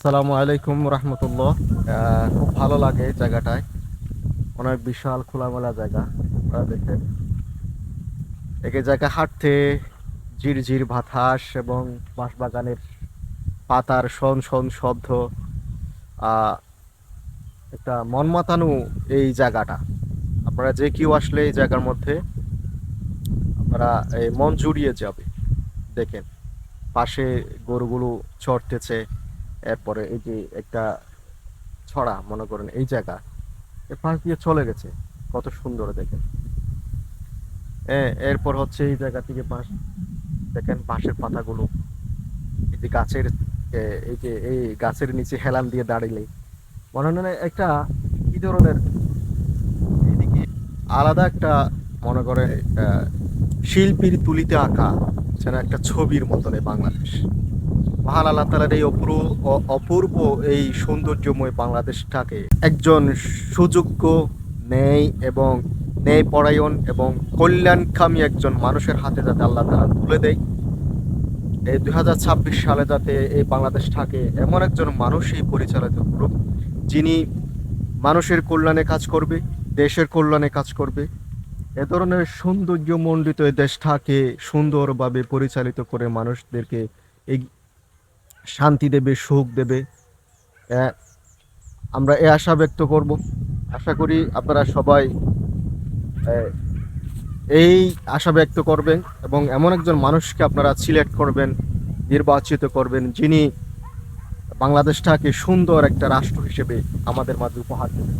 আসসালামু আলাইকুম রহমতুল্লাহ। খুব ভালো লাগে এই জায়গাটায়। অনেক বিশাল খোলামেলা জায়গা। আপনারা দেখেন এই জায়গায় হাঁটতে ঝিরঝির বাতাস এবং বাঁশবাগানের পাতার শন শন শব্দ, আহ, একটা মন মাতানো এই জায়গাটা। আপনারা যে কেউ আসলে এই জায়গার মধ্যে আপনারা এই মন জুড়িয়ে যাবে। দেখেন পাশে গরুগুলো চড়তেছে। এরপরে এই যে একটা ছড়া মনে করেন এই জায়গা এর পাশ দিয়ে চলে গেছে, কত সুন্দর দেখেন। এরপর হচ্ছে এই জায়গা থেকে বাঁশ, দেখেন বাঁশের পাতাগুলো এই যে গাছের, এই যে এই গাছের নিচে হেলান দিয়ে দাঁড়িয়ে মনে হয় না একটা কি ধরনের এইদিকে আলাদা একটা মনে করে আহ, শিল্পীর তুলিতে আঁকা যেন একটা ছবির মতন এই বাংলাদেশ। মহান আল্লাহ তাআলার এই অপূর্ব এই সৌন্দর্যময় বাংলাদেশটাকে একজন সুযোগ্য, ন্যায় এবং ন্যায়পরায়ণ এবং কল্যাণকামী একজন মানুষের হাতে যাতে আল্লাহ তাআলা তুলে দেয়। এই 2026 সালে যাতে এই বাংলাদেশটাকে এমন একজন মানুষই পরিচালিত করুক, যিনি মানুষের কল্যাণে কাজ করবে, দেশের কল্যাণে কাজ করবে। এ ধরনের সৌন্দর্যমণ্ডিত এই দেশটাকে সুন্দরভাবে পরিচালিত করে মানুষদেরকে এই শান্তি দেবে, সুখ দেবে। আহ, আমরা এই আশা ব্যক্ত করব। আশা করি আপনারা সবাই আহ, এই আশা ব্যক্ত করবেন এবং এমন একজন মানুষকে আপনারা সিলেক্ট করবেন, নির্বাচিত করবেন, যিনি বাংলাদেশটাকে সুন্দর একটা রাষ্ট্র হিসেবে আমাদের মাঝে উপহার দেবেন।